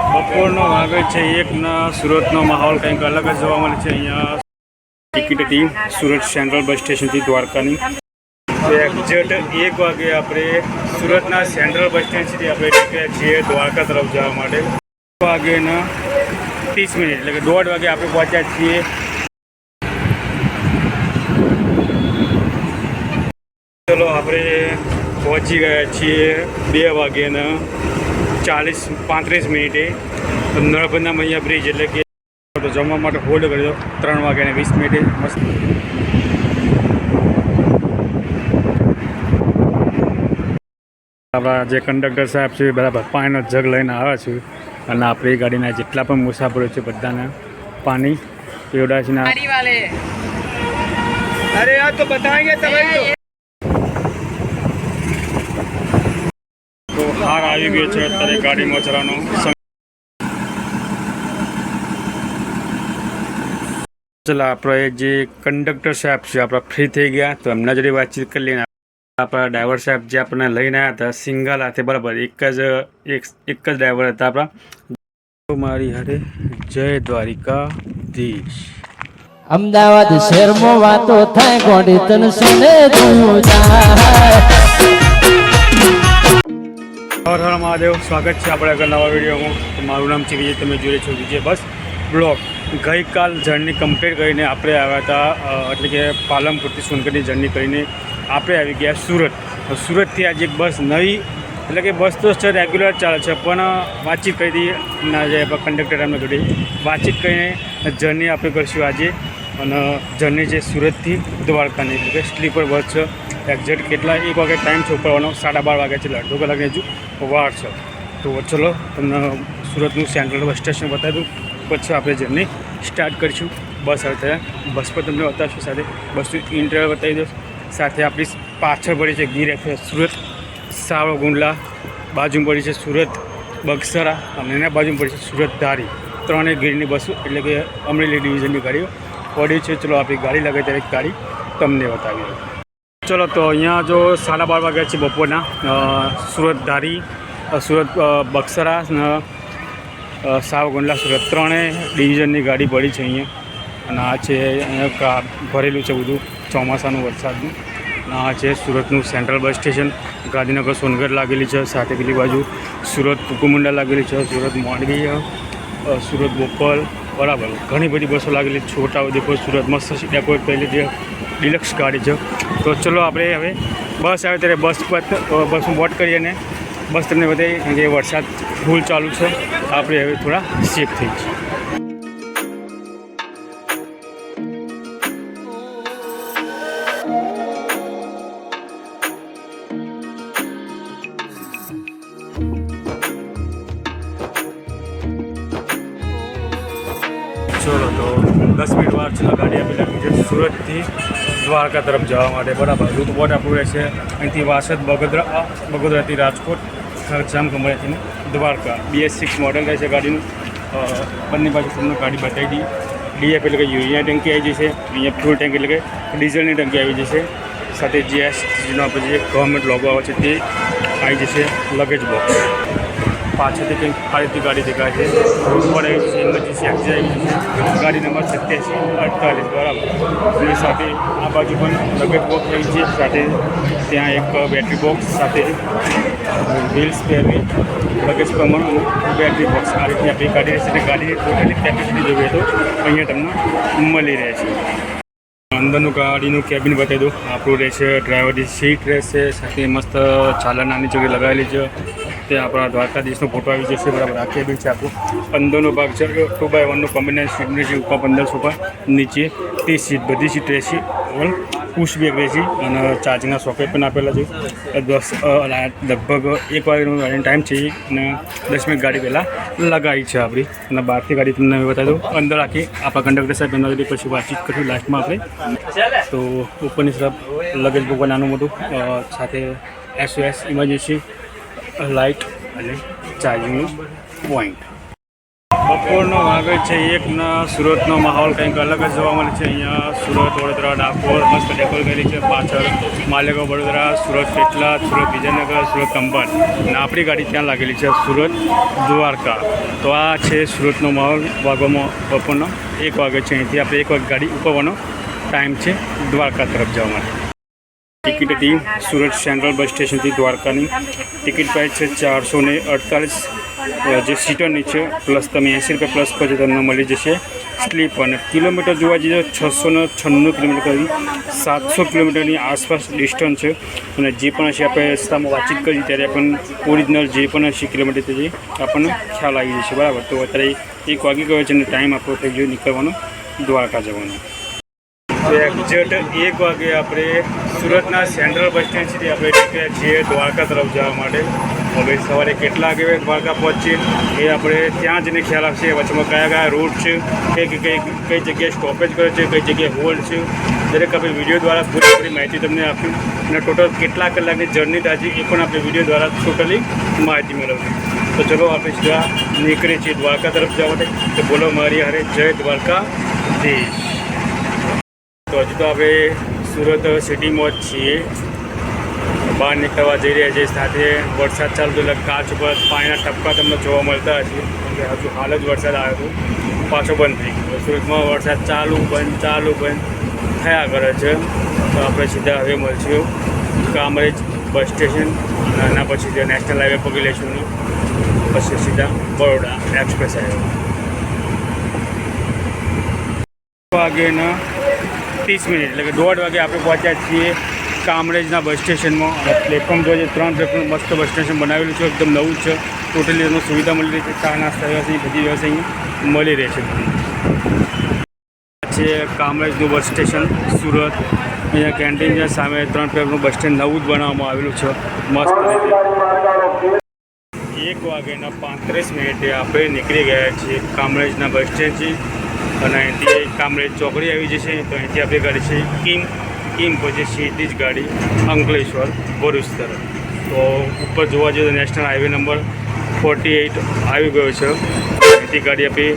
બપોરનો વાગે છે એકના સુરતનો માહોલ કંઈક અલગ જ જોવા મળે છે. અહીંયા ટિકિટ હતી સુરત સેન્ટ્રલ બસ સ્ટેશનથી દ્વારકાની. એક્ઝેક્ટ 1 વાગે આપણે સુરતના સેન્ટ્રલ બસ સ્ટેશનથી આપણે નીકળ્યા છીએ દ્વારકા તરફ જવા માટે. 1 વાગ્યાના 30 મિનિટ એટલે કે 1:30 વાગે આપણે પહોંચ્યા છીએ. ચલો આપણે પહોંચી ગયા છીએ 2 વાગ્યાના 35 મિનિટે નર્મદા મૈયા બ્રિજ એટલે કે જમવા માટે હોલ્ડ કર્યો 3 વાગ્યાને 20 મિનિટે. મસ્ત આપણા જે કંડક્ટર સાહેબ છે બરાબર પાણીનો જગ લઈને આવ્યા છે અને આપણી ગાડીના જેટલા પણ મુસાફરો છે બધાને પાણી પીવડાવે છે. અરે યાર તો બતાવેંગે તમે તો હાર આવી ગયો છે અત્યારે ગાડીમાં ચલાવવાનો. ચલો આપણે જે કંડક્ટર સાહેબ છે આપણા ફ્રી થઈ ગયા તો એમના જોડે વાતચીત કરી લઈને આપણા ડ્રાઈવર સાહેબ જે આપણને લઈને આવ્યા હતા સિંગલ હાથે બરાબર એક જ ડ્રાઈવર હતા આપણા. મારી હારે જય દ્વારિકાધીશ. અમદાવાદ શહેરમાં વાતો થાય ગોડી તન સુને તું જાય. હર હર મહાદેવ. સ્વાગત છે આપણે આગળ નવા વિડીયોમાં. મારું નામ છે વિજય, તમે જોઈ છો વિજય બસ બ્લોગ. ગઈકાલ જર્ની કમ્પ્લીટ કરીને આપણે આવ્યા હતા એટલે કે પાલનપુરથી સોનગઢની જર્ની કરીને આપણે આવી ગયા સુરત. સુરતથી આજે એક બસ નવી એટલે કે બસ તો છે રેગ્યુલર ચાલે છે પણ વાતચીત કરી હતી ના જે કંડક્ટર એમને જોડે વાતચીત કરીને જર્ની આપણે કરીશું આજે. અને જર્ની છે સુરતથી દ્વારકાની એટલે કે સ્લીપર બસ છે. એક્ઝેક્ટ કેટલા 1 વાગે ટાઈમ છે ઉપરવાનો, 12:30 વાગ્યા છે, અડધો કલાકની હજુ વાર છે. તો ચલો તમને સુરતનું સેન્ટ્રલ બસ સ્ટેશન બતાવી દઉં પછી આપણે જર્ની સ્ટાર્ટ કરીશું. બસ હવે બસ પર તમને બતાવીશું, સાથે બસનું ઇન્ટરવ્યુ બતાવી દઉં. સાથે આપણી પાછળ પડી છે ગીર એક્સપ્રેસ સુરત સાવરકુંડલા, બાજુમાં પડી છે સુરત બગસરા અને એના બાજુમાં પડી છે સુરત ધારી. ત્રણેય ગીરની બસો એટલે કે અમરેલી ડિવિઝનની ગાડીઓ પડી છે. ચલો આપણી ગાડી લાગે ત્યારે ગાડી તમને બતાવી દઉં. ચલો તો અહીંયા જો 12:30 વાગ્યા છે બપોરના. સુરત ધારી, સુરત બગસરા, સાવરકુંડલા સુરત ત્રણેય ડિવિઝનની ગાડી પડી છે અહીંયા. અને આ છે અહીંયા ભરેલું છે બધું ચોમાસાનું વરસાદનું. અને આ છે સુરતનું central bus station. Gandhinagar Songadh લાગેલી છે, સાથે પેલી બાજુ સુરત કુકુમુંડા લાગેલી છે, સુરત મોરબી, સુરત બોપલ બરાબર ઘણી બધી બસો લાગેલી. છોટાઉદેપુર સુરત મસ્ત ડેકોરેટ કરેલી જે ડિલક્સ ગાડી છે. તો ચલો આપણે હવે બસ આવે ત્યારે બસનું બોટ કરીએ અને બસ તમને બતાવીએ કારણ કે વરસાદ ફૂલ ચાલુ છે. આપણે હવે થોડા સેફ થઈ છીએ. ચલો તો 10 મિનિટ વાર છે ગાડી આપી લાગી છે સુરતથી દ્વારકા તરફ જવા માટે બરાબર. રૂટ બોટ આપણું રહેશે અહીંથી વાસદ બગોદરાથી રાજકોટ, જામખંભાળિયાથી દ્વારકા. BS6 મોડલ રહેશે ગાડીનું. બંને બાજુ તમને ગાડી બતાવી દઈએ. DF એટલે કે યુરિયા ટંકી આવી જશે, અહીંયા ફ્યુલ ટેન્ક એટલે કે ડીઝલની ટંકી આવી જશે. સાથે GSTનો આપણે જે ગવર્મેન્ટ લોગો આવે છે તે આવી જશે. લગેજ બોક્સ પાછળથી કંઈક આ રીતે ગાડી દેખાય છે. રોડ પર આવી જશે, ઇમરજન્સી એક્ઝિટ આવી જશે. ગાડી નંબર 8748 બરાબર. એની સાથે આ બાજુ પણ લગેજ બોક્સ આવી છે, સાથે ત્યાં એક બેટરી બોક્સ, સાથે વ્હીલ સ્પેરની લગેજ પ્રમાણ બેટરી બોક્સ. આ રીતે આપણી ગાડી રહેશે. ગાડીની ટોટલી કેપેસિટી જોઈએ તો અહીંયા તમને મળી રહેશે. અંદરનું ગાડીનું કેબિન બતાવી દઉં. આપણું રહેશે ડ્રાઈવરની સીટ રહેશે, સાથે મસ્ત ચાલર નાની જગ્યાએ લગાવેલી છે. ત્યાં આપણા દ્વારકાધીશનો ફોટો આવી જશે બરાબર. આ કેબિન છે આપણું. અંદરનો ભાગ છે 2x1નું કોમ્બિનેશન સીટ રહેશે. ઉપર 15 સોફા, નીચે 30 સીટ, બધી સીટ રહેશે. પુશ બેક રહેશે અને ચાર્જિંગના સોકેટ પણ આપેલા છે. લગભગ 1 વાગ્યાનો ટાઈમ છે અને 10 મિનિટ ગાડી પહેલાં લગાવી છે આપણી. અને બહારથી ગાડી તમને બતાવી દઉં. અંદર આખી આપણા કંડક્ટર સાહેબ એમના જોડે પછી વાતચીત કરીશું લાસ્ટમાં આપણે. તો ઉપરની તરફ લગેજ બુક નાનું મોટું, સાથે SOS ઇમરજન્સી લાઇટ અને ચાર્જિંગનું પોઈન્ટ. બપોરનો વાગે છે એકના સુરતનો માહોલ કંઈક અલગ જ જોવા મળે છે. અહીંયા સુરત, વડોદરા, ડાકોર મસ્ત ડેકોર કરેલી છે. પાછળ માલેગાંવ, વડોદરા, સુરત, પેટલાદ, સુરત, વિજયનગર, સુરત, ખંભાત અને આપણી ગાડી ત્યાં લાગેલી છે સુરત દ્વારકા. તો આ છે સુરતનો માહોલ વાગવામાં બપોરનો 1 વાગે છે. અહીંથી આપણે 1 વાગે ગાડી ઉપરવાનો ટાઈમ છે દ્વારકા તરફ જવા માટે. ટિકિટ હતી સુરત સેન્ટ્રલ બસ સ્ટેશનથી દ્વારકાની. ટિકિટ પ્રાઇસ છે 448 જે સીટરની છે, પ્લસ તમે 80 રૂપિયા પ્લસ કરજો તમને મળી જશે સ્લીપ. અને કિલોમીટર જોવા જઈએ તો 696 કિલોમીટર 700 કિલોમીટરની આસપાસ ડિસ્ટન્સ છે. અને જે પણ હશે આપણે રસ્તામાં વાતચીત કરી ત્યારે પણ ઓરિજિનલ જે પણ હશે કિલોમીટર તે આપણને ખ્યાલ આવી જશે. બરાબર. તો અત્યારે 1 વાગી ગયો છે અને ટાઈમ આપણો થઈ ગયો નીકળવાનો દ્વારકા જવાનો. તો એક્ઝેક્ટ 1 વાગે આપણે સુરતના સેન્ટ્રલ બસ સ્ટેન્ડથી આપણે નીકળ્યા છીએ દ્વારકા તરફ જવા માટે. હવે સવારે કેટલા વાગે દ્વારકા પહોંચીએ એ આપણે ત્યાં જઈને ખ્યાલ આવશે. વચમાં કયા રૂટ છે, કઈ જગ્યાએ સ્ટોપેજ કરે છે, કઈ જગ્યાએ હોલ્ડ છે, દરેક આપણે વિડીયો દ્વારા પૂરી માહિતી તમને આપ્યું. અને ટોટલ કેટલા કલાકની જર્ની થાજી એ પણ આપણે વિડીયો દ્વારા ટોટલી માહિતી મેળવવી. તો ચલો આપણે સીધા નીકળીએ છીએ દ્વારકા તરફ જવા માટે. તો બોલો મારી હારે જય દ્વારકાધીશ. તો હજુ તો આપણે સુરત સિટીમાં જ છીએ, બહાર નીકળવા જઈ રહ્યા છીએ. સાથે વરસાદ ચાલુ તો એટલે કાચ ઉપર પાણીના ટપકા તમને જોવા મળતા હશે. કે હજુ હાલ જ વરસાદ આવ્યો હતો, પાછો બંધ થઈ ગયો. સુરતમાં વરસાદ ચાલુ બંધ થયા કરે છે. તો આપણે સીધા હવે મળશું કામરેજ બસ સ્ટેશન અને એના પછી જે નેશનલ હાઈવે પકડી લઈશું પછી સીધા બરોડા એક્સપ્રેસ હાઈવે. વાગેના 30 મિનિટ એટલે કે 1:30 વાગે આપણે પહોંચ્યા છીએ કામરેજના બસ સ્ટેશનમાં. પ્લેટફોર્મ જોઈએ 3 પ્લેટફોર્મ મસ્ત બસ સ્ટેશન બનાવેલું છે, એકદમ નવું જ છે. ટોટલી એનો સુવિધા મળી રહી છે, ચા નાસ્તા વ્યવસ્થા બધી વ્યવસ્થા અહીં મળી રહે છે. છે કામરેજનું બસ સ્ટેશન સુરત. અહીંયા કેન્ટીન છે, સામે 3 પ્લેટફોર્મનું બસ સ્ટેન્ડ નવું જ બનાવવામાં આવેલું છે મસ્ત રીતે. 1 વાગ્યાના 35 મિનિટે આપણે નીકળી ગયા છીએ કામરેજના બસ સ્ટેન્ડથી. અને અહીંથી કામરેજ ચોકડી આવી જશે. તો અહીંથી આપણી ગાડી છે કિમ પછી સીધી જ ગાડી અંકલેશ્વર ભરૂચ તરફ. તો ઉપર જોવા જઈએ તો નેશનલ હાઈવે નંબર 48 આવી ગયો છે. અહીંથી ગાડી આપણી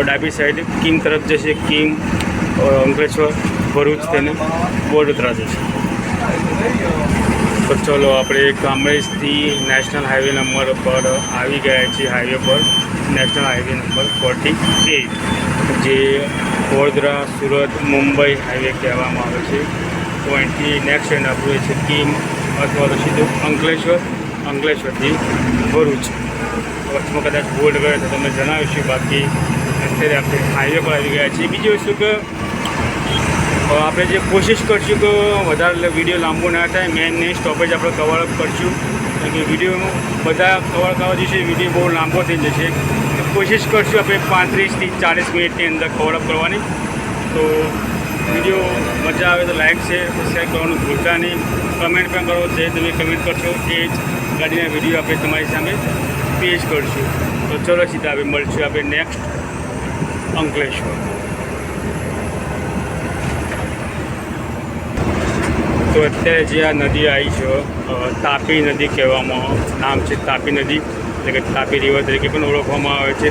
ડાબી સાઈડ કિમ તરફ જશે. કિમ અંકલેશ્વર ભરૂચ તેને વડોદરા જશે. તો ચલો આપણે કામરેજથી નેશનલ હાઈવે નંબર પર આવી ગયા છીએ. હાઈવે પર નેશનલ હાઈવે નંબર 48 જે વડોદરા સુરત મુંબઈ હાઈવે કહેવામાં આવે છે. તો અહીંથી નેક્સ્ટ સ્ટેન્ડ આપણું છે કિમ અથવા તો સીધું અંકલેશ્વરથી ભરૂચ. વચમાં કદાચ બોર્ડ ગયો તો તમને જણાવીશું. બાકી અત્યારે આપણે હાઈવે પર આવી ગયા છીએ. બીજી વસ્તુ કે આપણે જે કોશિશ કરશું કે વધારે વિડીયો લાંબો ના થાય, મેન સ્ટોપેજ આપણે કવર અપ કરશું. કારણ કે વિડીયો બધા કવર કરવા જઈશે વિડીયો બહુ લાંબો થઈ જશે. કોશિશ કરશું આપણે 35 થી 40 મિનિટની અંદર કવર અપ કરવાની. તો વિડીયો મજા આવે તો લાઇક શેર સબસ્ક્રાઈબ કરવાનું ભૂલતા નહીં. કમેન્ટ પણ કરો, જે તમે કમેન્ટ કરશો એ જ ગાડીના વિડીયો આપણે તમારી સામે પેશ કરશું. તો ચલો સીધા આપણે મળશું આપણે નેક્સ્ટ અંકલેશ્વર. તો અત્યારે જે આ નદી આવી છે તાપી નદી કહેવામાં નામ છે. તાપી નદી એટલે કે તાપી રિવર તરીકે પણ ઓળખવામાં આવે છે.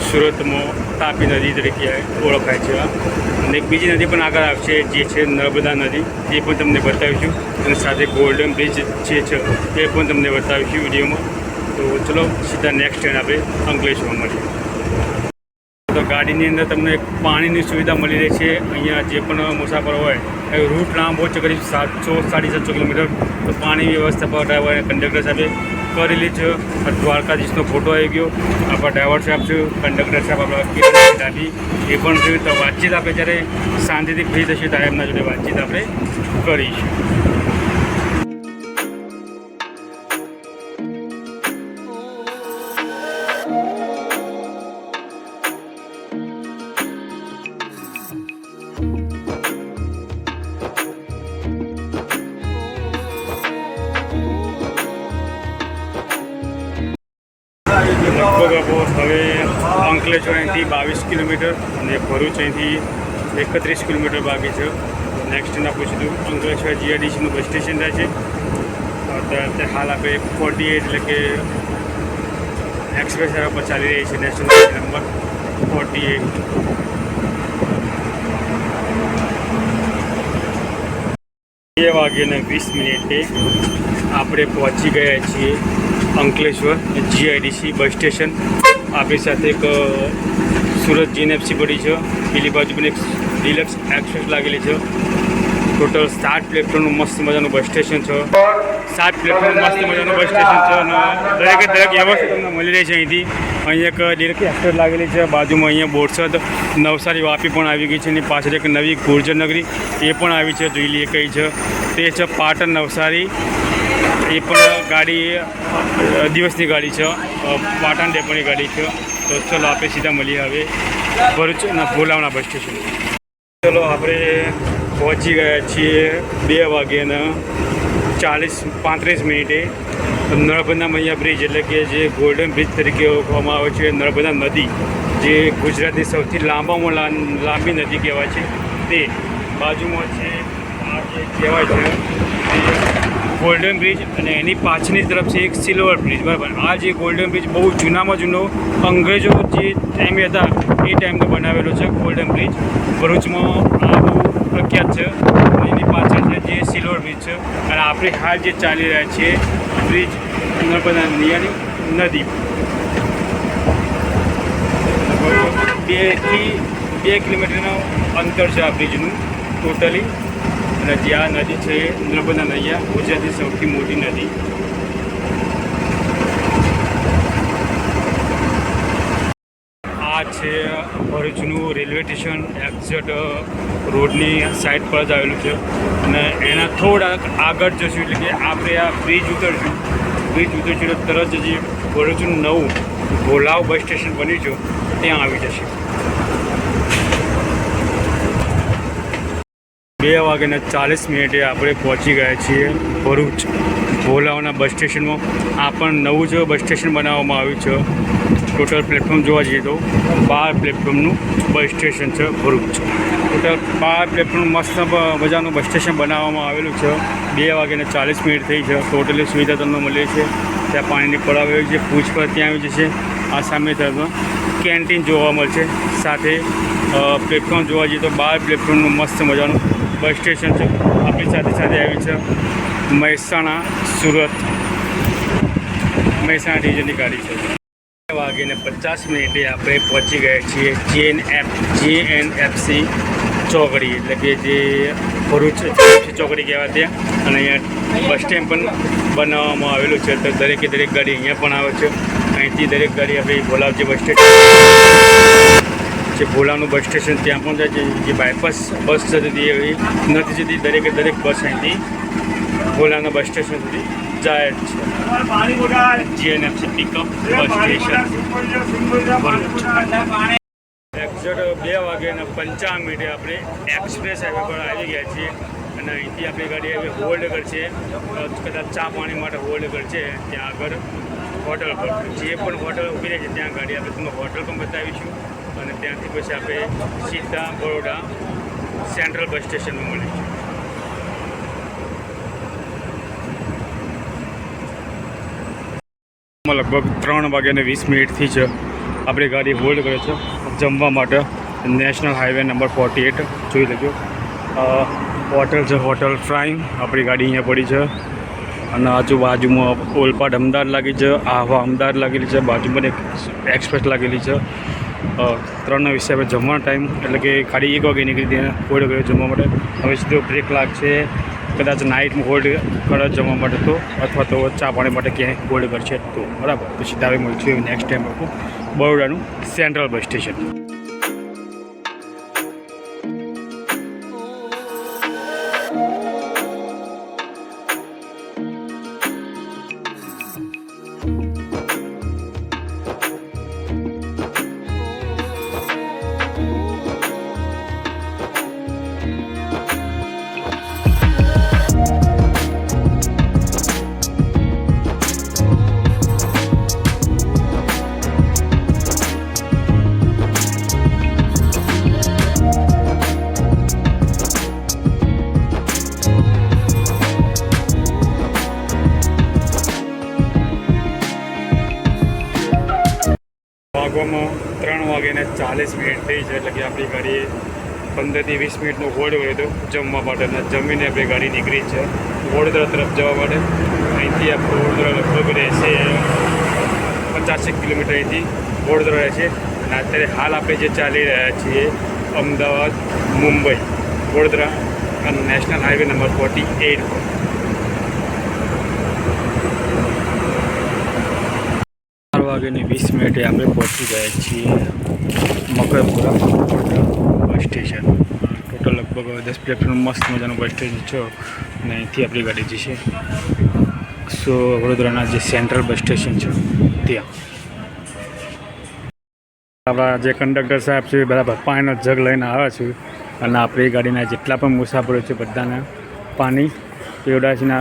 સુરતમાં તાપી નદી તરીકે ઓળખાય છે. અને એક બીજી નદી પણ આગળ આવશે જે છે નર્મદા નદી, એ પણ તમને બતાવીશું. અને સાથે ગોલ્ડન બ્રિજ જે છે એ પણ તમને બતાવીશું વિડીયોમાં. તો ચલો સીધા નેક્સ્ટ સ્ટેન્ડ આપણે અંકલેશ્વર મળીએ. તો ગાડીની અંદર તમને પાણીની સુવિધા મળી રહે છે. અહીંયા જે પણ મુસાફરો હોય એ રૂટ લાંબો છે, કરીબ 700-750 કિલોમીટર. તો પાણી વ્યવસ્થા પર ડ્રાઈવર અને કંડક્ટર સાહેબે કરેલી છે. દ્વારકાધીશનો ફોટો આવી ગયો. આપણા ડ્રાઈવર સાહેબ છે, કંડક્ટર સાહેબ આપણા દાદી એ પણ છે. તો વાતચીત આપણે જ્યારે શાંતિથી ફ્રી થશે ત્યારે એમના જોડે વાતચીત આપણે કરીશું. લગભગ હવે અંકલેશ્વર અહીંથી 22 કિલોમીટર અને ભરૂચ અહીંથી 31 કિલોમીટર બાકી છે. નેક્સ્ટ આપણે સીધું અંકલેશ્વર જીઆઈડીસીનું બસ સ્ટેશન થાય છે. અત્યારે હાલ આપણે 48 એટલે કે એક્સપ્રેસ હાઈવે પર ચાલી રહી છે નેશનલ હાઈવે નંબર 48. 2:20 આપણે પહોંચી ગયા છીએ અંકલેશ્વર GIDC બસ સ્ટેશન. આપણી સાથે એક સુરત GNFC પડી છે, પેલી બાજુ પણ એક ડિલક્સ એક્સપ્રેસ લાગેલી છે. ટોટલ 7 પ્લેટફોર્મનું મસ્ત મજાનું બસ સ્ટેશન છે. 7 પ્લેટફોર્મ મસ્ત મજાનું બસ સ્ટેશન છે અને દરેકે દરેક વ્યવસ્થા તમને મળી રહી છે અહીંથી. અહીંયા એક ડિલક્સ એક્સપ્રેસ લાગેલી છે, બાજુમાં અહીંયા બોરસદ નવસારી વાપી પણ આવી ગઈ છે. એની પાછળ એક નવી ગુર્જરનગરી એ પણ આવી છે, જોઈ લઈએ કઈ છે તે છે પાટણ નવસારી. એ પણ ગાડી દિવસની ગાડી છે, પાટણ ડેપોની ગાડી છે. તો ચલો આપણે સીધા મળીએ હવે ભરૂચના ભોલાવના બસ સ્ટેશન. ચલો આપણે પહોંચી ગયા છીએ 2:35 નર્મદા મૈયા બ્રિજ, એટલે કે જે ગોલ્ડન બ્રિજ તરીકે ઓળખવામાં આવે છે. નર્મદા નદી જે ગુજરાતની સૌથી લાંબી નદી કહેવાય છે, તે બાજુમાં છે. આ જે કહેવાય છે ગોલ્ડન બ્રિજ, અને એની પાછળની તરફ છે એક સિલ્વર બ્રિજ, બરાબર. આ જે ગોલ્ડન બ્રિજ બહુ જૂનામાં જૂનો અંગ્રેજો જે ટાઈમે હતા એ ટાઈમનો બનાવેલો છે ગોલ્ડન બ્રિજ. ભરૂચમાં આ બહુ પ્રખ્યાત છે. એની પાછળ છે જે સિલ્વર બ્રિજ છે. અને આપણે હાલ જે ચાલી રહ્યા છીએ બ્રિજ નર્મદા નદી 2 કિલોમીટરનું અંતર છે આ બ્રિજનું ટોટલી. અને જે આ નદી છે નર્મદા નૈયા, ગુજરાતની સૌથી મોટી નદી. આ છે ભરૂચનું રેલવે સ્ટેશન, એક્ઝેક્ટ રોડની સાઈડ પર જ આવેલું છે. અને એના થોડાક આગળ જશું એટલે કે આપણે આ બ્રિજ ઉતરશું એટલે તરત જ જે ભરૂચનું નવું ભોલાવ બસ સ્ટેશન બન્યું છે ત્યાં આવી જશે. 2:40 આપણે પહોંચી ગયા છીએ ભરૂચ ભોલાવના બસ સ્ટેશનમાં. આ પણ નવું જ બસ સ્ટેશન બનાવવામાં આવ્યું છે. ટોટલ પ્લેટફોર્મ જોવા જઈએ તો 12 પ્લેટફોર્મનું બસ સ્ટેશન છે ભરૂચ. ટોટલ 12 પ્લેટફોર્મ મસ્ત મજાનું બસ સ્ટેશન બનાવવામાં આવેલું છે. 2:40 થઈ છે. ટોટલી સુવિધા તમને મળે છે. ત્યાં પાણીની પડાવ આવી છે, પૂછ પર ત્યાં આવી જશે. આ સામે તરફ કેન્ટીન જોવા મળશે. સાથે પ્લેટફોર્મ જોવા જઈએ તો 12 પ્લેટફોર્મનું મસ્ત મજાનું બસ સ્ટેશન છે. આપણી સાથે આવી છે મહેસાણા સુરત મહેસાણા ડિવિઝનની ગાડી છે. 2:50 આપણે પહોંચી ગયા છીએ GNFC ચોકડી, એટલે કે જે ભરૂચ ચોકડી કહેવાય ત્યાં. અને અહીંયા બસ સ્ટેન્ડ પણ બનાવવામાં આવેલું છે. તો દરેકે દરેક ગાડી અહીંયા પણ આવે છે. અહીંથી દરેક ગાડી આપણે ભોલાવ જે બસ સ્ટેશન જે ભોલાવનું બસ સ્ટેશન ત્યાં પણ જાય છે. જે બાયપાસ બસ જતી એવી નથી જતી, દરેકે દરેક બસ અહીંથી ભોલાવના બસ સ્ટેશન સુધી જાય જ છે. GNFC pickup bus station exact 2:55 આપણે એક્સપ્રેસ હાઈવે પર આવી ગયા છીએ. અને અહીંથી આપણી ગાડી હવે હોલ્ડ કરશે, કદાચ ચા પાણી માટે હોલ્ડ કરશે ત્યાં આગળ હોટલ પર. જે પણ હોટલ ઊભી રહે છે ત્યાં ગાડી આપણે તમને હોટલ પણ બતાવીશું. અને ત્યાંથી પછી આપણે સીધા બરોડા સેન્ટ્રલ બસ સ્ટેશનમાં મળીશું. લગભગ 3:20 છે. આપણી ગાડી હોલ્ડ કરે છે જમવા માટે. નેશનલ હાઈવે નંબર 48 જોઈ લેજો. હોટલ છે હોટલ પ્રાઇમ. આપણી ગાડી અહીંયા પડી છે. અને આજુબાજુમાં ઓલપાડ અમદાવાદ લાગી છે, આહવા અમદાવાદ લાગેલી છે, બાજુમાં એક એક્સપ્રેસ લાગેલી છે. 3:20 આપણે જમવાનો ટાઈમ, એટલે કે ખાલી 1 વાગે નીકળી ત્યાં હોલ્ડ કર્યો જમવા માટે. હવે સીધો બ્રેક લાગશે, કદાચ નાઇટમાં હોલ્ડ કરે જમવા માટે તો, અથવા તો ચા પાણી માટે ક્યાંય હોલ્ડ કરશે તો, બરાબર. તો સીધા હવે મળશું નેક્સ્ટ ટાઈમ આપું બરોડાનું સેન્ટ્રલ બસ સ્ટેશન. વાગવામાં 3:40 થઈ છે, એટલે કે આપણી ગાડી 15 થી 20 મિનિટનું હોલ્ડ હોય તો જમવા માટે, અને જમીને આપણી ગાડી નીકળી છે વડોદરા તરફ જવા માટે. અહીંથી આપણું વડોદરા લગભગ રહેશે 85 કિલોમીટર અહીંથી વડોદરા રહેશે. અને અત્યારે હાલ આપણે જે ચાલી રહ્યા છીએ Ahmedabad Mumbai Vadodara national highway number 48 પર. 4:20 આપણે પહોંચી ગયા છીએ Makarpura Vadodara bus station. Total લગભગ 10 પ્લેટફોર્મ મસ્ત મજાનું બસ સ્ટેશન છે, અને અહીંથી આપણી ગાડી જશે વડોદરાના જે સેન્ટ્રલ બસ સ્ટેશન છે ત્યાં. આપણા જે કંડક્ટર સાહેબ છે બરાબર પાણીનો જગ લઈને આવે છે, અને આપણી ગાડીના જેટલા પણ મુસાફરો છે બધાને પાણી પીવડાવીને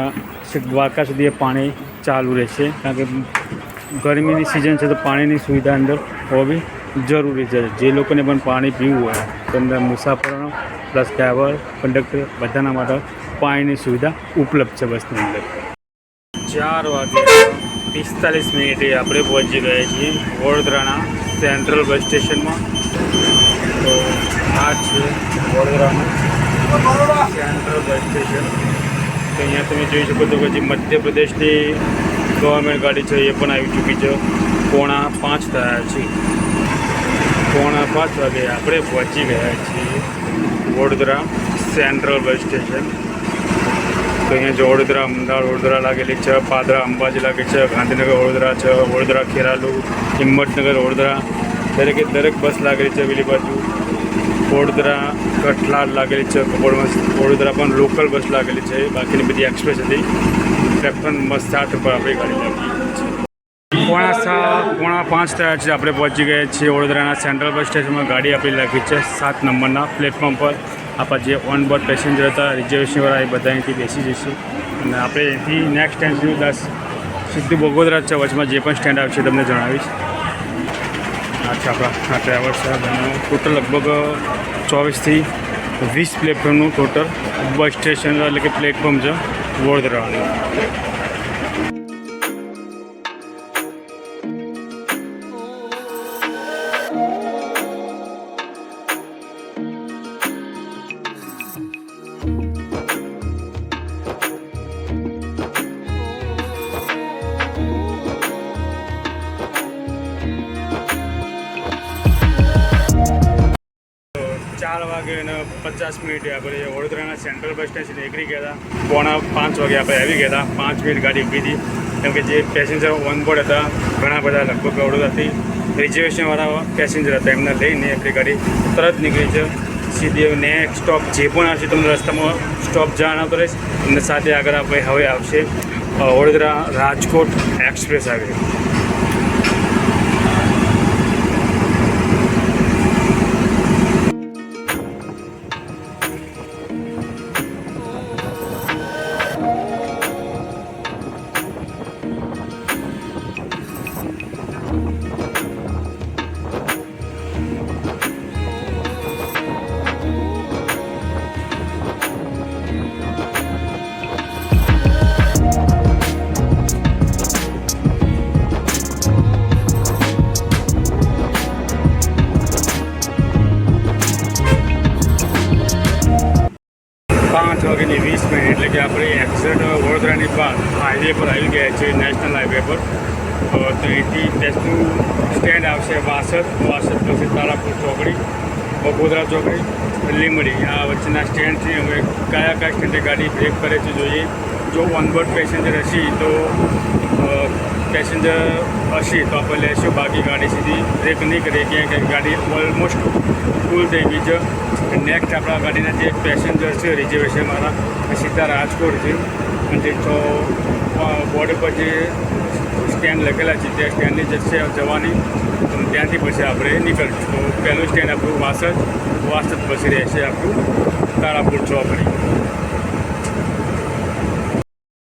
દ્વારકા સુધી એ પાણી ચાલુ રહેશે, કારણ કે ગરમીની સિઝન છે તો પાણીની સુવિધા અંદર હોવી જરૂરી છે. જે લોકોને પણ પાણી પીવું હોય તો અંદર મુસાફરો પ્લસ ડ્રાઈવર કંડક્ટર બધાના માટે પાણીની સુવિધા ઉપલબ્ધ છે બસની અંદર. 4:45 આપણે પહોંચી ગયા છીએ વડોદરાના સેન્ટ્રલ બસ સ્ટેશનમાં. તો આ છે વડોદરાનું સેન્ટ્રલ બસ સ્ટેશન. તો અહીંયા તમે જોઈ શકો છો કે જે મધ્યપ્રદેશની ગવર્મેન્ટ ગાડી છે એ પણ આવી ચૂકી છે. 4:45 થયા છે. 4:45 વાગે આપણે પહોંચી ગયા છીએ વડોદરા સેન્ટ્રલ બસ સ્ટેશન. તો અહીંયા જો વડોદરા અમદાવાદ વડોદરા લાગેલી છે, પાદરા અંબાજી લાગે છે, ગાંધીનગર વડોદરા છે, વડોદરા ખેરાલુ, હિંમતનગર વડોદરા, દરેક બસ લાગેલી છે. પેલી બાજુ વડોદરા કઠલાલ લાગેલી છે, વડોદરા પણ લોકલ બસ લાગેલી છે, બાકીની બધી એક્સપ્રેસ હતી. પ્લેટફોર્મ નંબર 7 પર આપણી ગાડી લાગી છે. 4:45 થયા છે આપણે પહોંચી ગયા છીએ વડોદરાના સેન્ટ્રલ બસ સ્ટેશનમાં. ગાડી આપણી લાગી છે 7 નંબરના પ્લેટફોર્મ પર. આપણા જે ઓન બોર્ડ પેસેન્જર હતા રિઝર્વેશનવાળા એ બધા અહીંથી બેસી જશે, અને આપણે અહીંથી નેક્સ્ટ સ્ટેન્ડ સુધી સીધું બગોદરા છે. વચમાં જે પણ સ્ટેન્ડ આવશે તમને જણાવીશ. આ છે આપણા ડ્રાઈવર સાહેબ, અને ટોટલ લગભગ 24 થી 20 પ્લેટફોર્મનું ટોટલ બસ સ્ટેશન એટલે કે પ્લેટફોર્મ છે વડોદરાનું. આપણે વડોદરાના સેન્ટ્રલ બસ સ્ટેશન નીકળી ગયા હતા. 4:45 વાગે આપણે આવી ગયા હતા. 5 મિનિટ ગાડી ઊભી હતી, કેમ કે જે પેસેન્જર ઓન બોર્ડ હતા ઘણા બધા લગભગ વડોદરાથી રિઝર્વેશનવાળા પેસેન્જર હતા, એમને લઈને આપણી ગાડી તરત નીકળી છે. સીધી નેક્સ્ટ સ્ટોપ જે પણ આવશે તમને રસ્તામાં સ્ટોપ જવાનું આવતો રહેશે. અને સાથે આગળ આપણે હવે આવશે વડોદરા રાજકોટ એક્સપ્રેસ આવે. 5:20 એટલે કે આપણે એક્ઝેક્ટ વડોદરાની બહાર હાઈવે પર આવી ગયા છીએ, નેશનલ હાઈવે પર. તો અહીંથી નેક્સ્ટનું સ્ટેન્ડ આવશે વાસદ પછી તારાપુર ચોકડી, બગોદરા ચોકડી, લીમડી. આ વચ્ચેના સ્ટેન્ડથી અમે કયા સ્ટેન્ડે ગાડી બ્રેક કરે છે જોઈએ. જો ઓનબોર્ડ પેસેન્જર હશે તો આપણે લેશું, બાકી ગાડી સીધી બ્રેક નહીં કરીએ, ક્યાંય ગાડી ઓલમોસ્ટ ફૂલ થઈ ગઈ છે. નેક્સ્ટ આપણા ગાડીના જે પેસેન્જર છે રિઝર્વેશનવાળા એ સીધા રાજકોટ છે, અને તો બોર્ડ ઉપર જે સ્ટેન્ડ લખેલા છે તે સ્ટેન્ડની જશે જવાની, અને ત્યાંથી પછી આપણે નીકળીશું. તો પહેલું સ્ટેન્ડ આપણું વાસદ પછી રહેશે આપણું તારાપુર ચોકડી.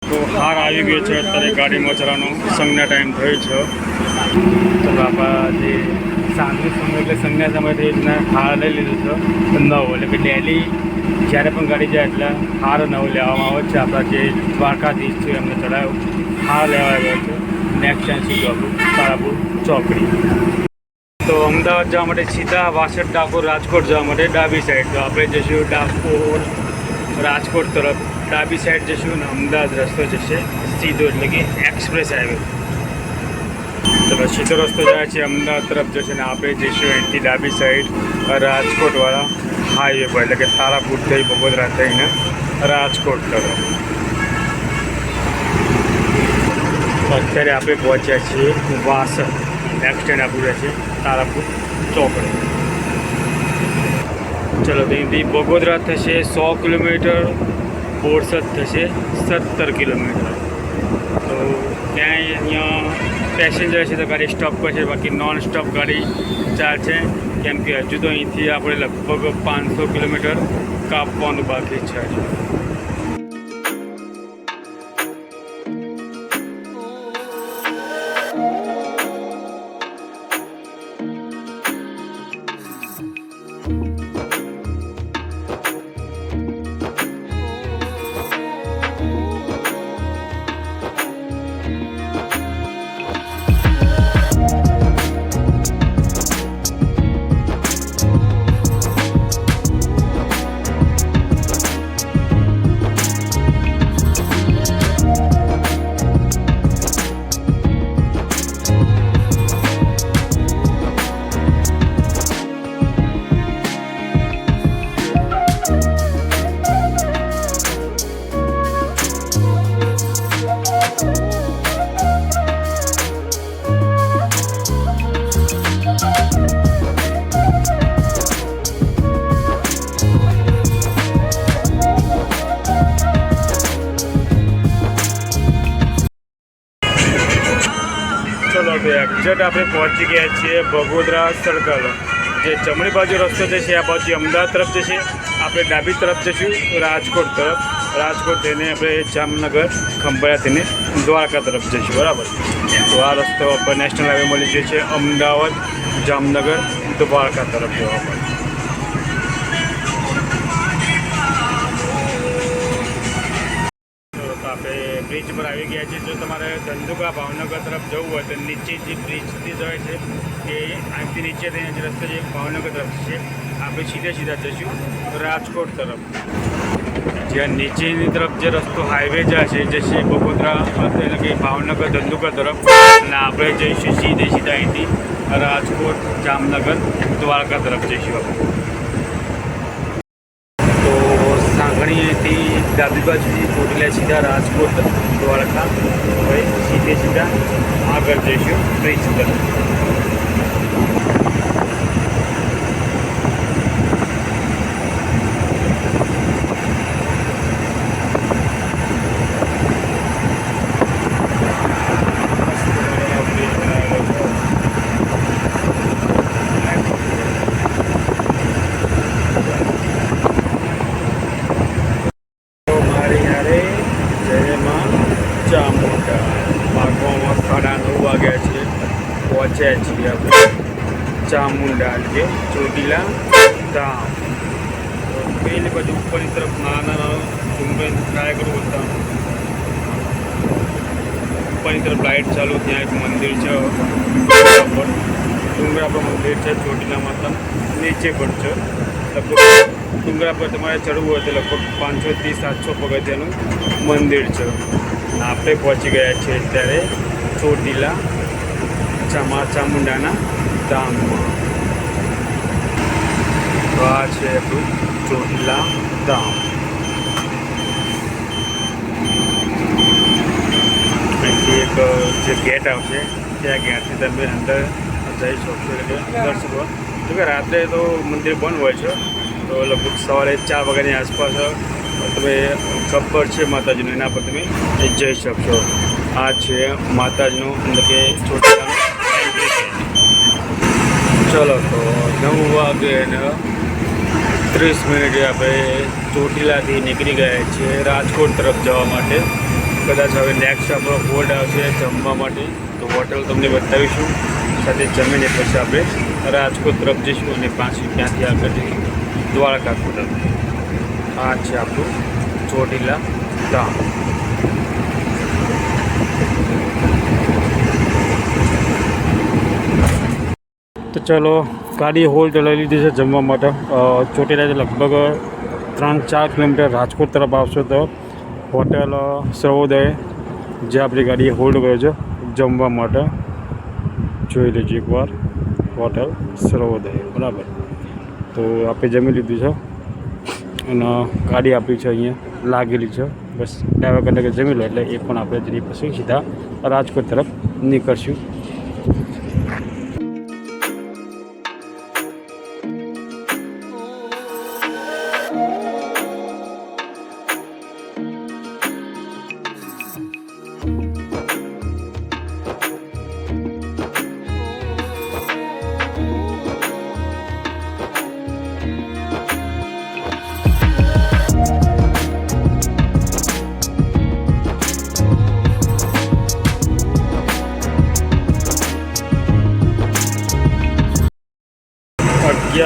તો હાર આવી ગયો છે અત્યારે ગાડીમાં ચલાવવાનો સંજ્ઞા ટાઈમ થયો છે. તો આપણા જે સાંજનો સમય એટલે સંજ્ઞા સમયથી એટલે હાર લઈ લીધું છે નવો, એટલે કે ડેલી જ્યારે પણ ગાડી જાય એટલે હાર નવો લેવામાં આવે છે. આપણા જે દ્વારકાધીશ છે એમને ચડાવ્યો હાર લેવા આવ્યો છે. નેક્સ્ટ ટાઈમ સીધું આપણું તારાપુર ચોકડી. તો અમદાવાદ જવા માટે સીધા વાસદ, ડાકોર, રાજકોટ જવા માટે ડાબી સાઈડ. તો આપણે જઈશું ડાકોર રાજકોટ તરફ ડાબી સાઈડ જઈશું અને અમદાવાદ રસ્તો જશે સીધો, એટલે કે એક્સપ્રેસ હાઈવે. ચલો સીધો રસ્તો જાય છે અમદાવાદ તરફ જશે ને આપણે જઈશું અહીંથી ડાબી સાઈડ રાજકોટવાળા હાઈવે પર, એટલે કે તારાપુર થઈ બગોદરા થઈને રાજકોટ તરફ. અત્યારે આપણે પહોંચ્યા છીએ વાસદ. નેક્સ્ટ સ્ટેન્ડ આપણું રહે છે તારાપુર ચોકડી. ચલો ત્યાંથી બગોદરા થશે 100 કિલોમીટર, બોરસદ થશે 17 કિલોમીટર. તો ક્યાંય અહીંયા પેસેન્જર છે તો ગાડી સ્ટોપ કરશે, બાકી નોન સ્ટોપ ગાડી ચાલશે, કેમ કે હજુ તો અહીંથી આપણે લગભગ 500 કિલોમીટર કાપવાનું બાકી છે. ચલો તો એક્ઝેક્ટ આપણે પહોંચી ગયા છીએ બગોદરા સર્કલ. જે જમણી બાજુ રસ્તો જશે આ બાજુ અમદાવાદ તરફ જશે, આપણે ડાબી તરફ જઈશું રાજકોટ તરફ. રાજકોટ થઈને આપણે જામનગર, ખંભાળિયા થઈને દ્વારકા તરફ જઈશું, બરાબર. તો આ રસ્તો પર નેશનલ હાઈવે મળી જાય છે અમદાવાદ, જામનગર, દ્વારકા તરફ જવા માટે. આપણે બ્રિજ પર આવી ગયા છીએ. જો તમારે ધંધુકા ભાવનગર તરફ જવું હોય તો નીચે જે બ્રિજથી જાય છે એ અહીંથી નીચે થઈને જે રસ્તો છે ભાવનગર તરફ છે. આપણે સીધા જઈશું રાજકોટ તરફ. જ્યાં નીચેની તરફ જે રસ્તો હાઈવે જાય છે જશે બગોદરા, એટલે કે ભાવનગર, ધંધુકા તરફ, અને આપણે જઈશું સીધા અહીંથી રાજકોટ, જામનગર, દ્વારકા તરફ જઈશું આપણે. સાંકળીએથી ડાબી બાજુથી ચોટીલા સીધા રાજકોટ, દ્વારકા, હવે સીધા આગળ જઈશું બ્રિજ તરફ. પહોંચ્યા છીએ આપણે ચામુંડા, જે ચોટીલા ધામ. પેલી બાજુ ઉપરની તરફ નાના ઝુંબેન ટ્રાય કરવું હતા. ઉપરની તરફ લાઇટ ચાલુ, ત્યાં એક મંદિર છે ડુંગરા પર મંદિર છે ચોટીલા માતા. નીચે પણ છે, લગભગ ડુંગરા પર તમારે ચડવું હોય તો લગભગ 500 થી 700 પગથિયાનું મંદિર છે. આપણે પહોંચી ગયા છીએ અત્યારે ચોટીલા ચામુંડાના ધામમાં. તો આ છે આપણું ચોટીલા ધામ. અહીંથી એક જે ગેટ આવશે ત્યાં ગેટથી તમે અંદર જઈ શકશો, એટલે દર્શન કરવા. જો કે રાત્રે તો મંદિર બંધ હોય છે, તો લગભગ સવારે 4 વાગ્યાની આસપાસ તમે ગબ્બર છે માતાજીનું, એના પર તમે જઈ શકશો. આ છે માતાજીનું, એટલે કે ચોટીલાનું એન્ટ્રી છે. ચલો તો 9 વાગે ને 30 મિનિટે આપણે ચોટીલાથી નીકળી ગયા છીએ રાજકોટ તરફ જવા માટે. કદાચ હવે નેક્સ્ટ આપણો હોલ્ડ આવશે જમવા માટે, તો હોટલ તમને બતાવીશું. સાથે જમીને પછી આપણે રાજકોટ તરફ જઈશું અને પાછી ત્યાંથી આગળ જઈશું દ્વારકા તરફ. આ છે આપણું ચોટીલા ધામ. તો ચલો ગાડી હોલ્ડ લઈ લીધી છે જમવા માટે. ચોટીલાથી લગભગ 3-4 કિલોમીટર રાજકોટ તરફ આવશો તો હોટેલ સર્વોદય જે આપણી ગાડીએ હોલ્ડ કર્યો છે જમવા માટે. જોઈ લેજો એકવાર હોટેલ સર્વોદય, બરાબર. તો આપણે જમી લીધું છે અને ગાડી આપણી છે અહીંયા લાગેલી છે. બસ ડ્રાઈવર કલાકે જમી લો એટલે એ પણ આપણે જરી પછી સીધા રાજકોટ તરફ નીકળશું.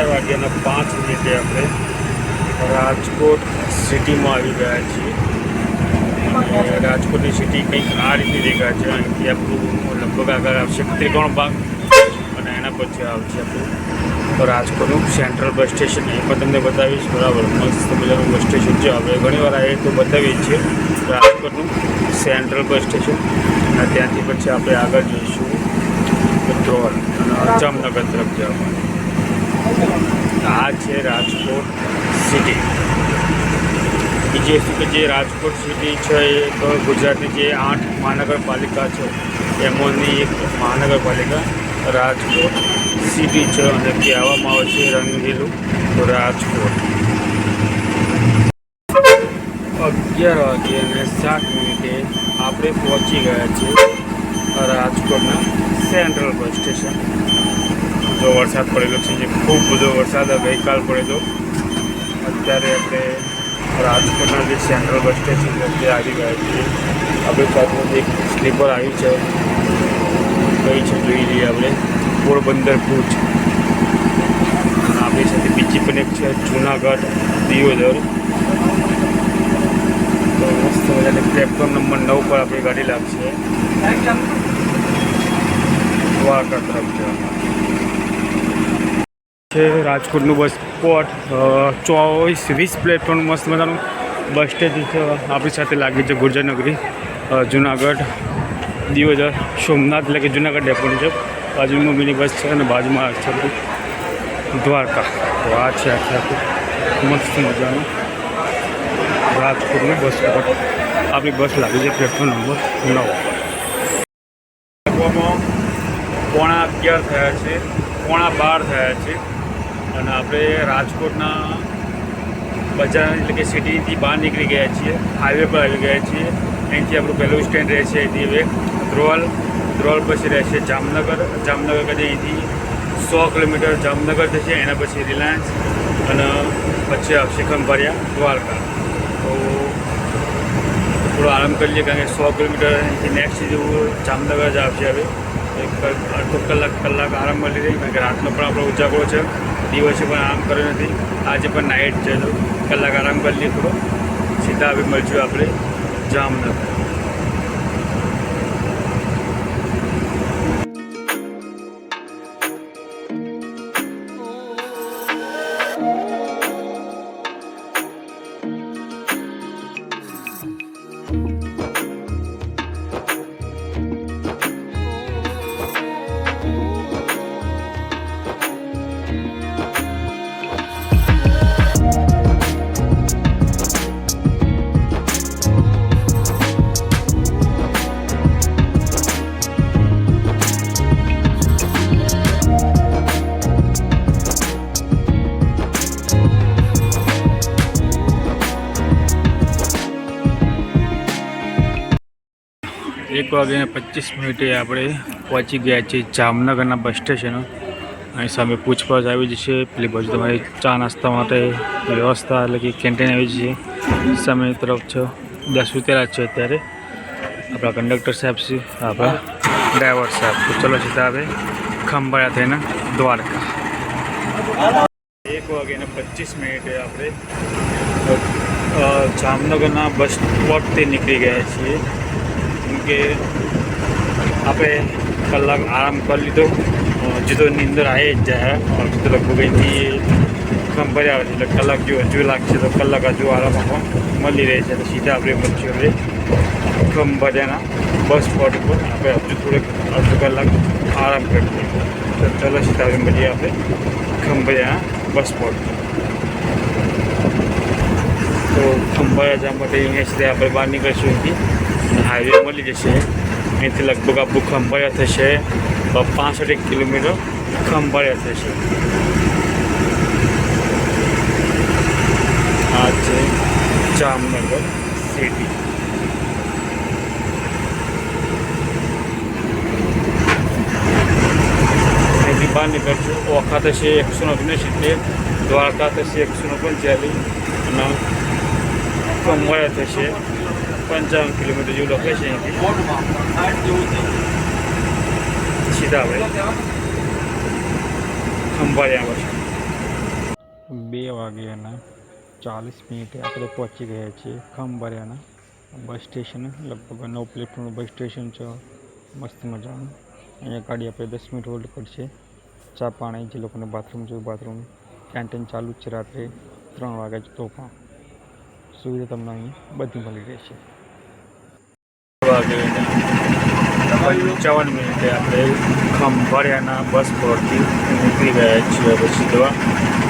વાગ્યાના 5 મિનિટે આપણે રાજકોટ સિટીમાં આવી ગયા છીએ. અને રાજકોટની સિટી કંઈક આ રીતે દેખાય છે. અહીંથી આપણું લગભગ આગળ આવશે ત્રિકોણબાગ અને એના પછી આવશે આપણું રાજકોટનું સેન્ટ્રલ બસ સ્ટેશન. એ પણ તમને બતાવીશ, બરાબર. મસ્ત મજાનું બસ સ્ટેશન છે. આપણે ઘણીવાર આવીએ તો બતાવીએ છીએ રાજકોટનું સેન્ટ્રલ બસ સ્ટેશન. અને ત્યાંથી પછી આપણે આગળ જઈશું ધ્રોલ અને જામનગર તરફ જવાનું. આ છે રાજકોટ સિટી. બીજી વસ્તુ કે જે રાજકોટ સિટી છે એ તો ગુજરાતની જે 8 મહાનગરપાલિકા છે એમાંની એક મહાનગરપાલિકા રાજકોટ સિટી છે અને કહેવામાં આવે છે રંગીલું રાજકોટ. 11:07 આપણે પહોંચી ગયા છીએ રાજકોટના સેન્ટ્રલ બસ સ્ટેશન. જો વરસાદ પડેલો છે, જે ખૂબ બધો વરસાદ ગઈકાલ પડેલો. અત્યારે આપણે રાજકોટના જે સેન્ટ્રલ બસ સ્ટેશન છે તે આવી ગયા છીએ. આપણી સાથે એક સ્લીપર આવી છે, કઈ છે જોઈ લઈએ આપણે. પોરબંદર ભુજ. આપણી સાથે બીજી પણ એક છે જુનાગઢ દિયોદર. તો મસ્ત મજાની પ્લેટફોર્મ નંબર 9 પર આપણી ગાડી લાગશે દ્વારકા તરફ જવા. છે રાજકોટનું બસ સ્પોટ. 24-20 પ્લેટફોર્મ મસ્ત મજાનું બસ સ્ટેશન છે. આપણી સાથે લાગી છે ગુર્જરનગરી, જુનાગઢ, દિયોદર, સોમનાથ એટલે કે જુનાગઢ ડેપોની છે. બાજુમાં મિની બસ છે અને બાજુમાં છે દ્વારકા. તો આ છે આખું મસ્ત મજાનું રાજકોટનું બસ સ્પોટ. આપણી બસ લાગી છે પ્લેટફોર્મ નંબર 9 પર. 11:15 થયા છે, 11:15 થયા છે અને આપણે રાજકોટના બજાર એટલે કે સિટીથી બહાર નીકળી ગયા છીએ. હાઈવે પર આવી ગયા છીએ. અહીંથી આપણું પહેલું સ્ટેન્ડ રહેશે અહીંથી હવે ધ્રોલ. ધ્રોલ પછી રહેશે જામનગર. જામનગર કદી અહીંથી 100 કિલોમીટર જામનગર થશે. એના પછી રિલાયન્સ અને પછી આવશે ખંભાળિયા દ્વારકા. તો થોડો આરામ કરી લઈએ કારણ કે 100 કિલોમીટર અહીંથી નેક્સ્ટ જેવું જામનગર જ આવશે. હવે અડધો કલાક આરામ મળી રહી કારણ કે રાતનો પણ આપણો ઉજાગરો છે, દિવસે પણ આરામ કર્યો નથી. આજે પણ નાઇટ છે તો કલાક આરામ કરી લઈએ થોડો. સીધા હવે મળશું આપણે જામનગર. એક વાગ્યાને 25 આપણે પહોંચી ગયા છીએ જામનગરના બસ સ્ટેશન. અહીં સામે પૂછપરછ આવી જશે. પેલી બાજુ તમારી ચા નાસ્તા માટે વ્યવસ્થા એટલે કે કેન્ટીન આવી જશે. સામે તરફ છે 10 ઉતર્યા છે અત્યારે આપણા કંડક્ટર સાહેબ છે, આપણા ડ્રાઈવર સાહેબ. તો ચલો સીધા હવે ખંભાળિયા થઈને દ્વારકા. 1:25 આપણે જામનગરના બસ સ્ટોપથી નીકળી ગયા છીએ. કેમ કે આપણે કલાક આરામ કરી લીધો હજી તો નીંદર આવી જ જાય હજી તો લગભગ અહીંથી ખંભાળિયા આવે એટલે કલાક હજુ લાગશે તો કલાક હજુ આરામ મળી રહે છે તો સીધા આપણે પછી હવે ખંભાળિયાના બસ સ્પોટ ઉપર આપણે હજુ થોડેક અડધો કલાક આરામ કરીએ તો ચલો સીધા આપણે મળીએ આપણે ખંભાળિયાના બસ સ્પોટ તો ખંભાળિયા જવા માટે અહીંયા સીધા આપણે બહાર નીકળીશું અહીંથી હાઈવે મળી જશે અહીંથી લગભગ આપણું ખંભાળિયા થશે 65 કિલોમીટર ખંભાળિયા થશે આ છે જામનગર સિટી અહીંથી બહાર નીકળશું ઓખા થશે 169 દ્વારકા થશે 139 અને ખંભાળિયા થશે 55 કિલોમીટર જેવું લખે છે અહીંથી સીધા આપણે ખંભાળિયા બસ 2 વાગ્યાના 40 મિનિટે આપણે પહોંચી ગયા છીએ ખંભાળિયાના બસ સ્ટેશન લગભગ 9 પ્લેટફોર્મનું બસ સ્ટેશન છે મસ્ત મજાનું અહીંયા ગાડી આપણે 10 મિનિટ હોલ્ડ કરશે ચા પાણી જે લોકોને બાથરૂમ જોયું બાથરૂમ કેન્ટીન ચાલુ જ છે રાત્રે 3 વાગ્યા તો પણ સુવિધા તમને અહીં બધી મળી રહેશે 55 મિનિટે આપણે ખંભાળિયાના બસ પરથી નીકળી ગયા છીએ પછી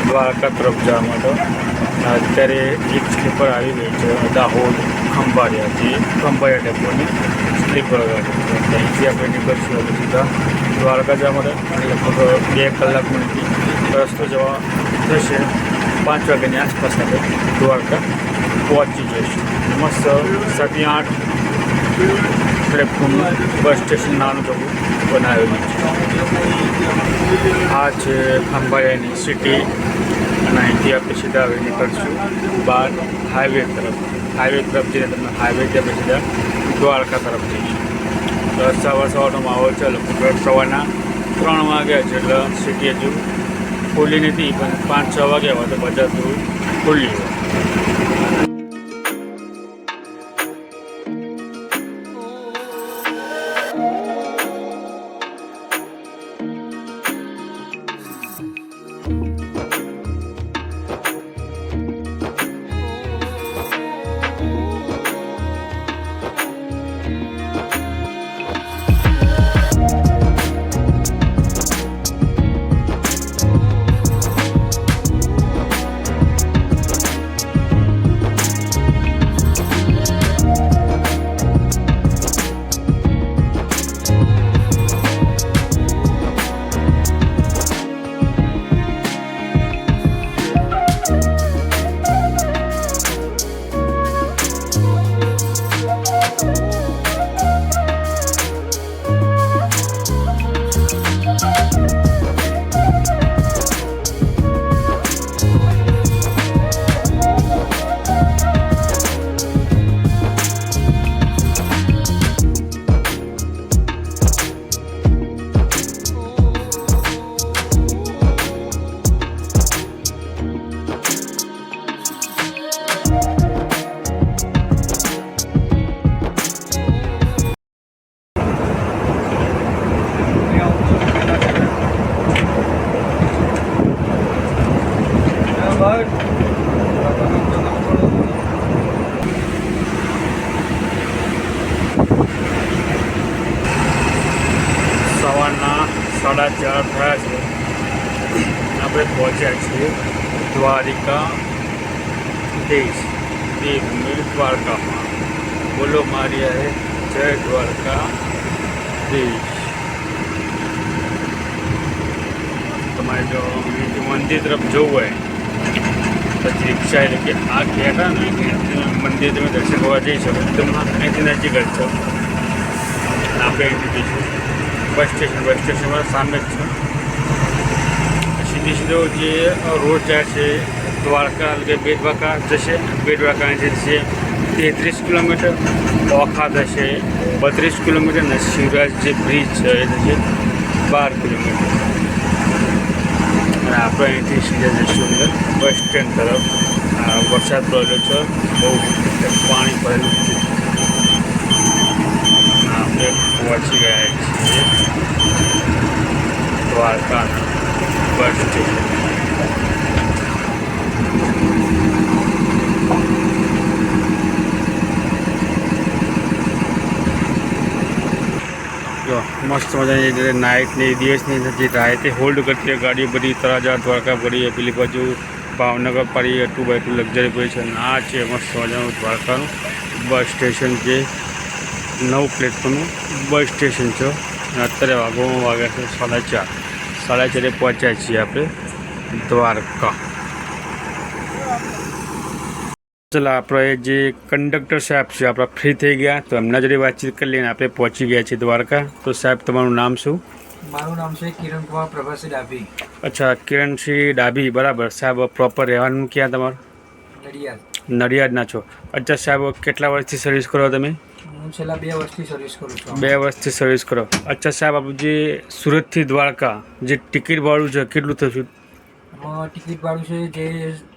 દ્વારકા તરફ જવા માટે અત્યારે એક સ્લીપર આવી ગઈ છે દાહોદ ખંભાળિયાથી ખંભાળિયા ડેપોની સ્લીપર ગાડી અહીંથી આપણે નીકળશું હવે સીધા દ્વારકા જવા માટે અને લગભગ 2 કલાકમાં રસ્તો જવા થશે 5 વાગ્યાની આસપાસ આપણે દ્વારકા પહોંચી જઈશું મસ્ત 7-8 પ્લેટફોર્મનું બસ સ્ટેશન નાનું જવું બનાવેલું છે આ છે ખંભાળિયાની સિટી અને અહીંથી આપણે સીધા હવે નીકળશું બહાર હાઈવે તરફ જઈને તમને હાઈવે ત્યાં સીધા દ્વારકા તરફ જઈશું તો સવારનો માહોલ છે લગભગ સવારના 3 વાગ્યા છે એટલે સિટી હજુ ખુલ્લી નથી પણ 5-6 વાગ્યા હોય તો બજાર થોડું ખુલ્લી હોય સવારના 4:30 થયા છે આપણે પહોંચ્યા છીએ દ્વારિકા દેવભૂમિ દ્વારકામાં બોલો મારી હે જય દ્વારકા દેશ તમારે જો મંદિર તરફ જવું હોય પછી રિક્ષા એટલે કે આ કહેતા ને મંદિર તમે દર્શન કરવા જઈ શકો એકદમ અહીંથી નજીક જ છો આપણે અહીંથી જઈશું બસ સ્ટેશનમાં સામે જ છે સીધો જે રોડ જાય છે દ્વારકા એટલે કે બેટદ્વારકા જશે બેટદ્વારકા અહીંથી છે 33 કિલોમીટર ઓખા થશે 32 કિલોમીટર અને શિવરાજ જે બ્રિજ છે એ થશે 12 કિલોમીટર અને આપણે અહીંથી સીધા જઈશું અંદર બસ સ્ટેન્ડ તરફ વરસાદ પડેલો છે બહુ પાણી ભરેલું છે આપણે પહોંચી ગયા છીએ દ્વારકાના બસ સ્ટેશન. જો મસ્ત મજાની નાઇટની દિવસની જે રાતે હોલ્ડ કરતી હોય ગાડીઓ બધી તળાજા દ્વારકા પડી પેલી બાજુ ભાવનગર પડી 2x2 લક્ઝરી પડી છે. અને આ છે મસ્ત મજાનું દ્વારકાનું બસ સ્ટેશન, જે 9 પ્લેટફોર્મનું બસ સ્ટેશન છે. અને અત્યારે વાગ્યા છે 4:30. 4:30 પહોંચ્યા છીએ આપણે દ્વારકા. ચાલો આપણે જે કંડક્ટર સાહેબ છે આપણા ફ્રી થઈ ગયા, તો એમના જોડે વાતચીત કરી લઈને આપણે પહોંચી ગયા છીએ દ્વારકા. તો સાહેબ, તમારું નામ શું? મારું નામ છે કિરણકુમાર પ્રભાસી ડાભી, અચ્છા, કિરણસિંહ ડાભી, બરાબર. સાહેબ, પ્રોપર રહેવાનું ક્યાં તમારું? નડિયાદ. નડિયાદના છો. અચ્છા સાહેબ, કેટલા વર્ષથી સર્વિસ કરો તમે? હું છેલ્લા 2 વર્ષથી સર્વિસ કરું છું. 2 વર્ષથી સર્વિસ કરો. અચ્છા સાહેબ, આપણું જે સુરતથી દ્વારકા જે ટિકિટ ભાડું છે કેટલું થશે? આમાં ટિકિટ ભાડું છે, જે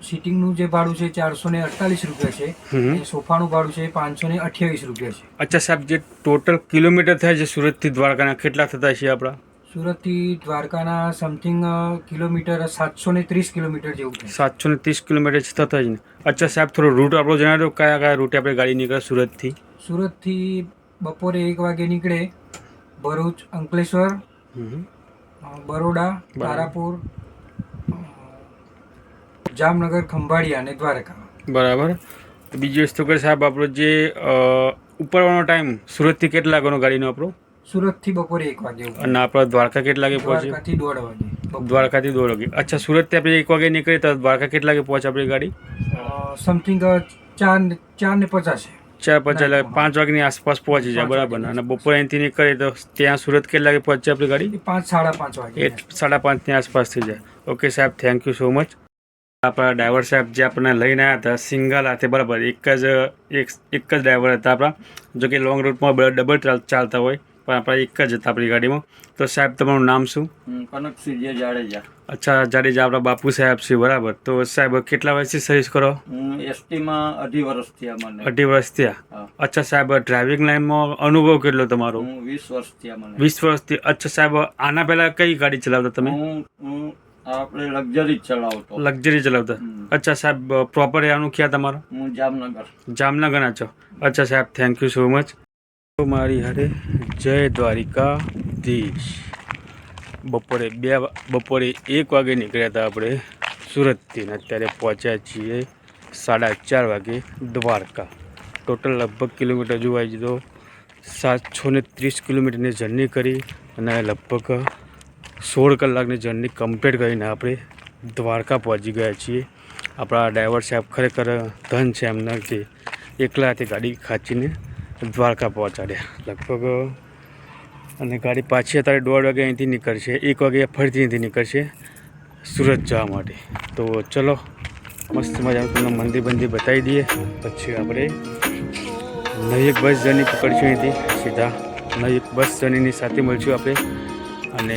સિટિંગનું જે ભાડું છે 448 રૂપિયા છે, અને સોફાનું ભાડું છે 528 રૂપિયા છે. અચ્છા સાહેબ, જે ટોટલ કિલોમીટર થાય છે સુરતથી દ્વારકાના કેટલા થતા છે આપણા? સુરતથી દ્વારકાના સમથિંગ કિલોમીટર 730 કિલોમીટર જેવું છે. 730 કિલોમીટર થતા જ ને. અચ્છા સાહેબ, થોડો રૂટ આપણો જણાવો, કયા કયા રૂટે આપણે ગાડી નીકળે સુરતથી? સુરતથી બપોરે 1 વાગે નીકળે ભરૂચ, અંકલેશ્વર, બરોડા, તારાપુર, જામનગર, ખંભાળિયા અને દ્વારકા. બરાબર. બીજી વસ્તુ કે સાહેબ, આપણો જે ઉપરવાનો ટાઈમ સુરતથી કેટલા વાગ્યાનો ગાડીનો આપણો? સુરતથી બપોરે 1 વાગે ઉપર. અને આપણા દ્વારકા કેટલા વાગે પહોંચે? દ્વારકાથી 1:30 વાગે. દ્વારકાથી 1:30 વાગે. અચ્છા, સુરતથી આપણે 1 વાગે નીકળીએ તો દ્વારકા કેટલા વાગે પહોંચે આપણી ગાડી? સમથિંગ 4:50 છે. 4:50 એટલે 5 વાગ્યાની આસપાસ પહોંચી જાય, બરાબર. અને બપોરે અહીંથી નીકળીએ તો ત્યાં સુરત કેટલા વાગે પહોંચે આપણી ગાડી? 5-5:30 વાગે. 5:30ની આસપાસ થઈ જાય. ઓકે સાહેબ, થેન્ક યુ સો મચ. આપણા ડ્રાઈવર સાહેબ જે આપણને લઈને આવ્યા હતા સિંગલ હાથે, બરાબર. એક જ ડ્રાઈવર હતા આપણા. જો કે લોંગ રૂટમાં ડબલ ચાલતા હોય, પણ આપણા એક જ હતા આપણી ગાડીમાં. તો સાહેબ, તમારું નામ શું? કનકસિંહ જાડેજા. અચ્છા, જાડેજા આપણા બાપુ સાહેબ છે, બરાબર. તો સાહેબ, કેટલા વર્ષથી સર્વિસ કરો? એસટીમાં 2.5 વર્ષ થયા મને. 2.5 વર્ષ થયા. અચ્છા સાહેબ, ડ્રાઇવિંગ લાઈનમાં અનુભવ કેટલો તમારો? હું 20 વર્ષ થયા મને. 20 વર્ષથી. અચ્છા સાહેબ, આના પહેલા કઈ ગાડી ચલાવતા તમે? હું આપણે લક્ઝરી જ ચલાવતો. લક્ઝરી ચલાવતા. અચ્છા સાહેબ, પ્રોપર રહેવાનું ક્યાં તમારું? હું જામનગર. જામનગરના છો. અચ્છા સાહેબ, થેન્ક યુ સો મચ. મારી હારે જય દ્વારિકાધીશ. બપોરે 1 વાગે નીકળ્યા હતા આપણે સુરતથી, ને અત્યારે પહોંચ્યા છીએ 4:30 વાગે દ્વારકા. ટોટલ લગભગ કિલોમીટર જોવા જઈએ તો 730 કિલોમીટરની જર્ની કરી અને લગભગ 16 કલાકની જર્ની કમ્પ્લીટ કરીને આપણે દ્વારકા પહોંચી ગયા છીએ. આપણા ડ્રાઈવર સાહેબ ખરેખર ધન છે એમના, જે એકલા હાથે ગાડી ખાંચીને દ્વારકા પહોંચાડ્યા લગભગ. અને ગાડી પાછી અત્યારે 1:30 વાગે અહીંથી નીકળશે, 1 વાગે ફરીથી અહીંથી નીકળશે સુરત જવા માટે. તો ચલો, મસ્ત મજાનું તમને મંદિર બતાવી દઈએ, પછી આપણે નવી એક બસ જર્ની પકડીશું. અહીંથી સીધા નવી એક બસ જર્નીની સાથે મળશું આપણે, અને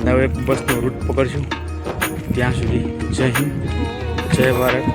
નવો એક બસનો રૂટ પકડશું. ત્યાં સુધી જય હિન્દ, જય ભારત.